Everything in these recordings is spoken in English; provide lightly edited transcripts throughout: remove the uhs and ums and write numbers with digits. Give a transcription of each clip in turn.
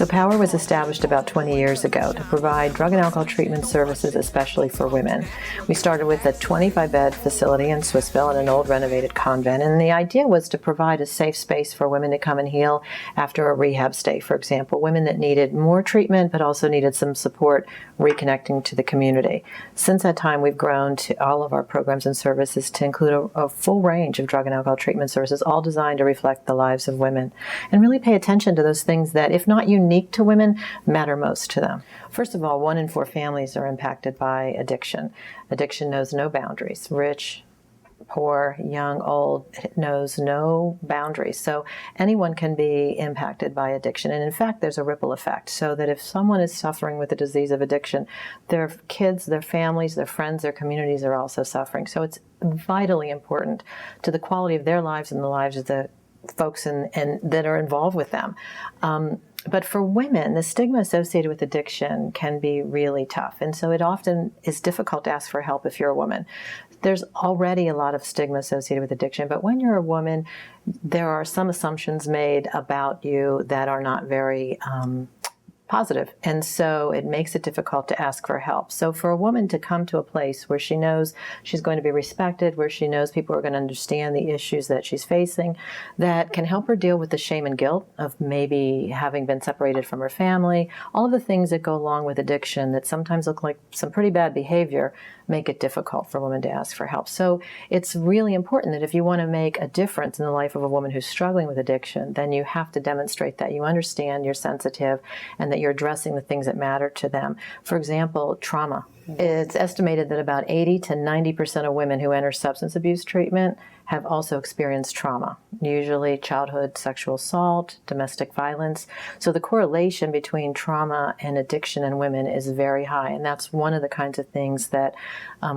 So Power was established about 20 years ago to provide drug and alcohol treatment services, especially for women. We started with a 25-bed facility in Swissville in an old renovated convent, and the idea was to provide a safe space for women to come and heal after a rehab stay, for example, women that needed more treatment but also needed some support reconnecting to the community. Since that time, we've grown to all of our programs and services to include a full range of drug and alcohol treatment services, all designed to reflect the lives of women and really pay attention to those things that, if not unique to women, matter most to them. First of all, 1 in 4 families are impacted by addiction. Addiction knows no boundaries. Rich, poor, young, old, it knows no boundaries. So anyone can be impacted by addiction. And in fact, there's a ripple effect, so that if someone is suffering with the disease of addiction, their kids, their families, their friends, their communities are also suffering. So it's vitally important to the quality of their lives and the lives of the folks that are involved with them. But for women, the stigma associated with addiction can be really tough. And so it often is difficult to ask for help if you're a woman. There's already a lot of stigma associated with addiction, but when you're a woman, there are some assumptions made about you that are not very positive. And so it makes it difficult to ask for help. So for a woman to come to a place where she knows she's going to be respected, where she knows people are going to understand the issues that she's facing, that can help her deal with the shame and guilt of maybe having been separated from her family, all of the things that go along with addiction that sometimes look like some pretty bad behavior, make it difficult for a woman to ask for help. So it's really important that if you want to make a difference in the life of a woman who's struggling with addiction, then you have to demonstrate that you understand, you're sensitive, and that you're addressing the things that matter to them. For example, trauma. It's estimated that about 80 to 90% of women who enter substance abuse treatment have also experienced trauma, usually childhood sexual assault, domestic violence. So the correlation between trauma and addiction in women is very high, and that's one of the kinds of things that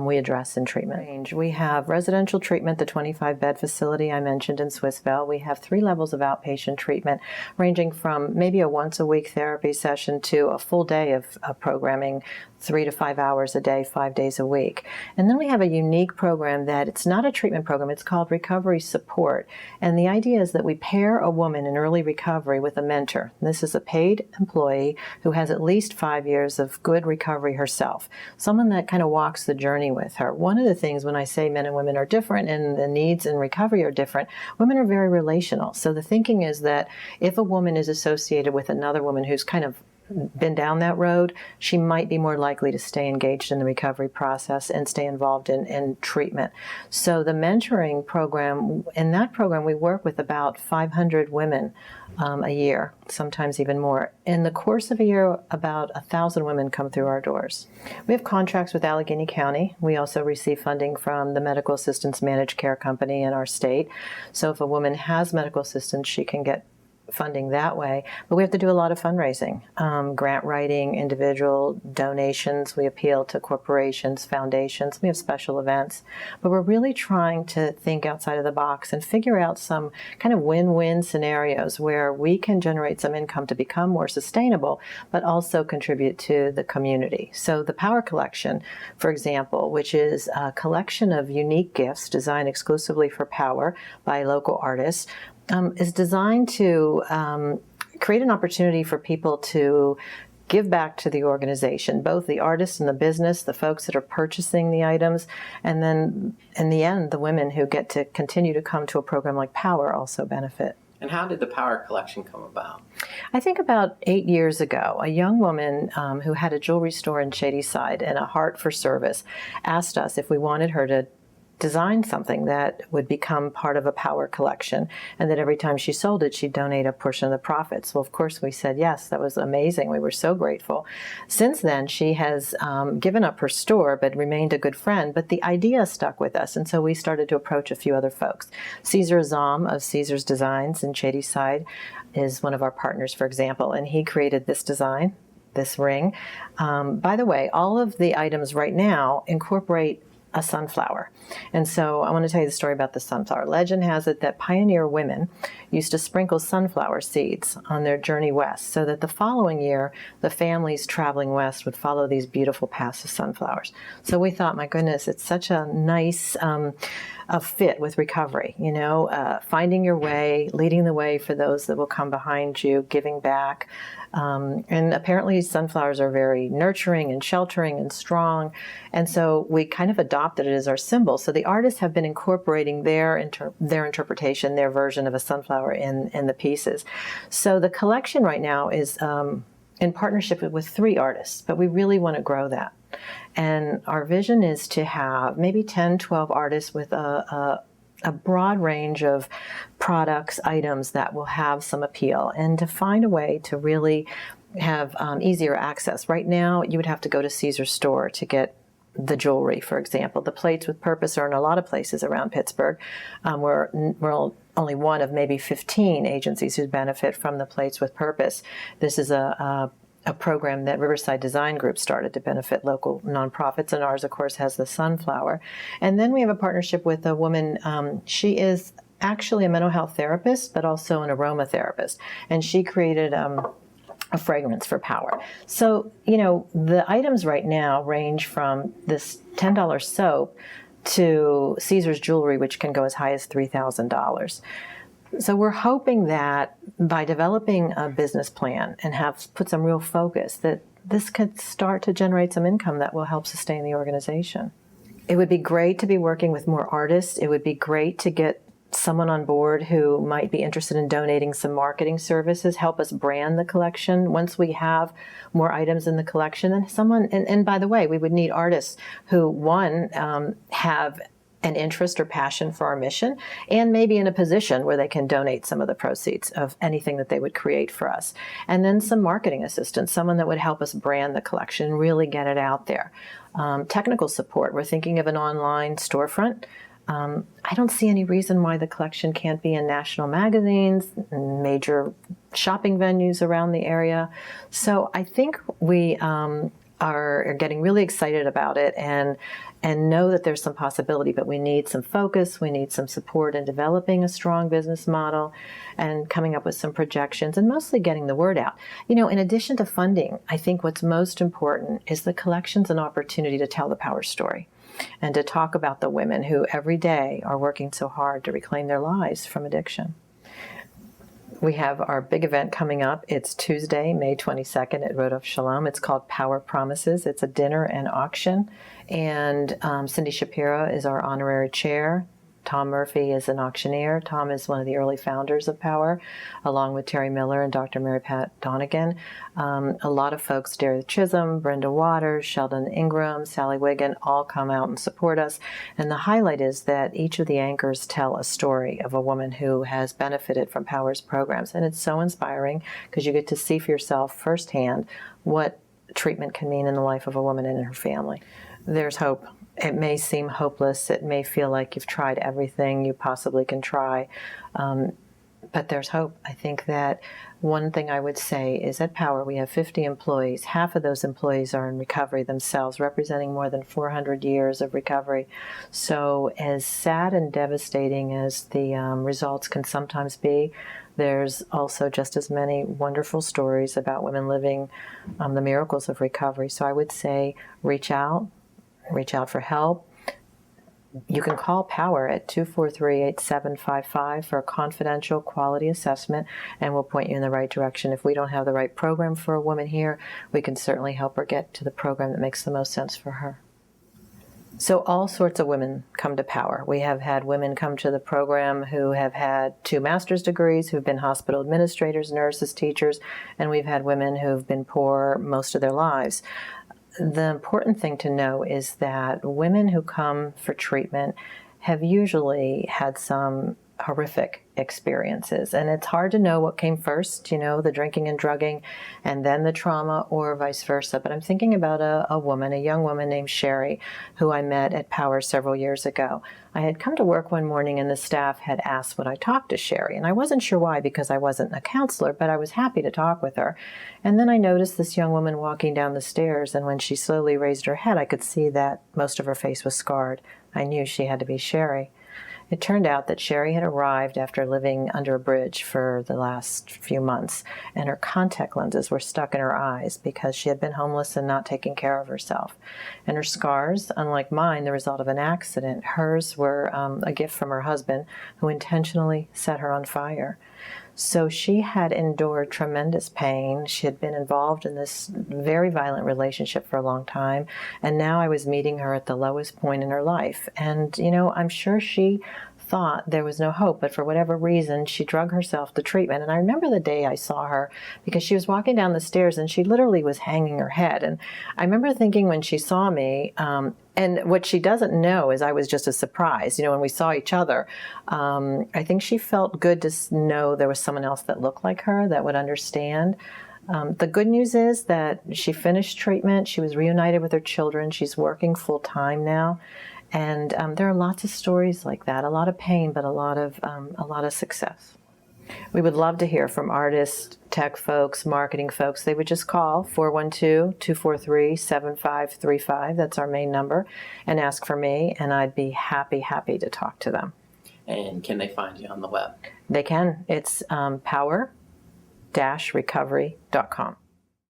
we address in treatment. We have residential treatment, the 25-bed facility I mentioned in Swissville. We have 3 levels of outpatient treatment, ranging from maybe a once-a-week therapy session to a full day of programming, 3 to 5 hours a day, 5 days a week. And then we have a unique program that it's not a treatment program, it's called recovery support. And the idea is that we pair a woman in early recovery with a mentor. This is a paid employee who has at least 5 years of good recovery herself, someone that kind of walks the journey with her. One of the things when I say men and women are different and the needs in recovery are different, women are very relational. So the thinking is that if a woman is associated with another woman who's kind of been down that road, she might be more likely to stay engaged in the recovery process and stay involved in treatment. So the mentoring program, in that program, we work with about 500 women a year, sometimes even more. In the course of a year, about 1,000 women come through our doors. We have contracts with Allegheny County. We also receive funding from the Medical Assistance Managed Care Company in our state. So if a woman has medical assistance, she can get funding that way, but we have to do a lot of fundraising, grant writing, individual donations. We appeal to corporations, foundations. We have special events, but we're really trying to think outside of the box and figure out some kind of win-win scenarios where we can generate some income to become more sustainable, but also contribute to the community. So the Power Collection, for example, which is a collection of unique gifts designed exclusively for Power by local artists, is designed to create an opportunity for people to give back to the organization, both the artists and the business, the folks that are purchasing the items, and then in the end, the women who get to continue to come to a program like Power also benefit. And how did the Power Collection come about? I think about 8 years ago, a young woman who had a jewelry store in Shadyside and a heart for service asked us if we wanted her to design something that would become part of a Power collection, and that every time she sold it, she'd donate a portion of the profits. Well, of course, we said yes. That was amazing. We were so grateful. Since then, she has given up her store, but remained a good friend. But the idea stuck with us, and so we started to approach a few other folks. Caesar Azam of Caesar's Designs in Shadyside is one of our partners, for example, and he created this design, this ring. By the way, all of the items right now incorporate a sunflower. And so I want to tell you the story about the sunflower. Legend has it that pioneer women used to sprinkle sunflower seeds on their journey west so that the following year, the families traveling west would follow these beautiful paths of sunflowers. So we thought, my goodness, it's such a nice a fit with recovery, finding your way, leading the way for those that will come behind you, giving back. And apparently sunflowers are very nurturing and sheltering and strong. And so we kind of adopted it as our symbol. So the artists have been incorporating their interpretation, their version of a sunflower in the pieces. So the collection right now is in partnership with 3 artists, but we really want to grow that. And our vision is to have maybe 10, 12 artists with a broad range of products, items that will have some appeal, and to find a way to really have easier access. Right now, you would have to go to Caesar's store to get the jewelry, for example. The plates with purpose are in a lot of places around Pittsburgh. We're only one of maybe 15 agencies who benefit from the plates with purpose. This is a program that Riverside Design Group started to benefit local nonprofits, and ours, of course, has the sunflower. And then we have a partnership with a woman. She is actually a mental health therapist, but also an aromatherapist, and she created a fragrance for power. So, the items right now range from this $10 soap to Caesar's jewelry, which can go as high as $3,000. So we're hoping that by developing a business plan and put some real focus, that this could start to generate some income that will help sustain the organization. It would be great to be working with more artists. It would be great to get someone on board who might be interested in donating some marketing services, help us brand the collection once we have more items in the collection. And by the way, we would need artists who, one, have an interest or passion for our mission, and maybe in a position where they can donate some of the proceeds of anything that they would create for us. And then some marketing assistance, someone that would help us brand the collection, really get it out there. Technical support. We're thinking of an online storefront. I don't see any reason why the collection can't be in national magazines, major shopping venues around the area. So I think we are getting really excited about it and know that there's some possibility, but we need some focus, we need some support in developing a strong business model and coming up with some projections and mostly getting the word out. In addition to funding, I think what's most important is the collection's an opportunity to tell the power story and to talk about the women who every day are working so hard to reclaim their lives from addiction. We have our big event coming up. It's Tuesday, May 22nd at Rodolph Shalom. It's called Power Promises. It's a dinner and auction. And Cindy Shapiro is our honorary chair. Tom Murphy is an auctioneer. Tom is one of the early founders of Power, along with Terry Miller and Dr. Mary Pat Donegan. A lot of folks, Derry Chisholm, Brenda Waters, Sheldon Ingram, Sally Wiggin, all come out and support us. And the highlight is that each of the anchors tell a story of a woman who has benefited from Power's programs. And it's so inspiring because you get to see for yourself firsthand what treatment can mean in the life of a woman and her family. There's hope. It may seem hopeless. It may feel like you've tried everything you possibly can try, but there's hope. I think that one thing I would say is at Power, we have 50 employees. Half of those employees are in recovery themselves, representing more than 400 years of recovery. So as sad and devastating as the results can sometimes be, there's also just as many wonderful stories about women living the miracles of recovery. So I would say reach out for help. You can call Power at 243-8755 for a confidential quality assessment, and we'll point you in the right direction. If we don't have the right program for a woman here, we can certainly help her get to the program that makes the most sense for her. So all sorts of women come to Power. We have had women come to the program who have had 2 master's degrees, who've been hospital administrators, nurses, teachers, and we've had women who've been poor most of their lives. The important thing to know is that women who come for treatment have usually had some horrific experiences. And it's hard to know what came first, the drinking and drugging, and then the trauma, or vice versa. But I'm thinking about a young woman named Sherry, who I met at Power several years ago. I had come to work one morning and the staff had asked would I talk to Sherry. And I wasn't sure why, because I wasn't a counselor, but I was happy to talk with her. And then I noticed this young woman walking down the stairs, and when she slowly raised her head, I could see that most of her face was scarred. I knew she had to be Sherry. It turned out that Sherry had arrived after living under a bridge for the last few months, and her contact lenses were stuck in her eyes because she had been homeless and not taking care of herself. And her scars, unlike mine, the result of an accident, hers were a gift from her husband, who intentionally set her on fire. So she had endured tremendous pain. She had been involved in this very violent relationship for a long time. And now I was meeting her at the lowest point in her life. And, I'm sure she thought there was no hope, but for whatever reason, she drug herself to treatment. And I remember the day I saw her because she was walking down the stairs and she literally was hanging her head. And I remember thinking when she saw me, and what she doesn't know is I was just as surprised. When we saw each other, I think she felt good to know there was someone else that looked like her, that would understand. The good news is that she finished treatment. She was reunited with her children. She's working full time now. And there are lots of stories like that, a lot of pain, but a lot of success. We would love to hear from artists, tech folks, marketing folks. They would just call 412-243-7535. That's our main number, and ask for me, and I'd be happy to talk to them. And can they find you on the web? They can. It's power-recovery.com.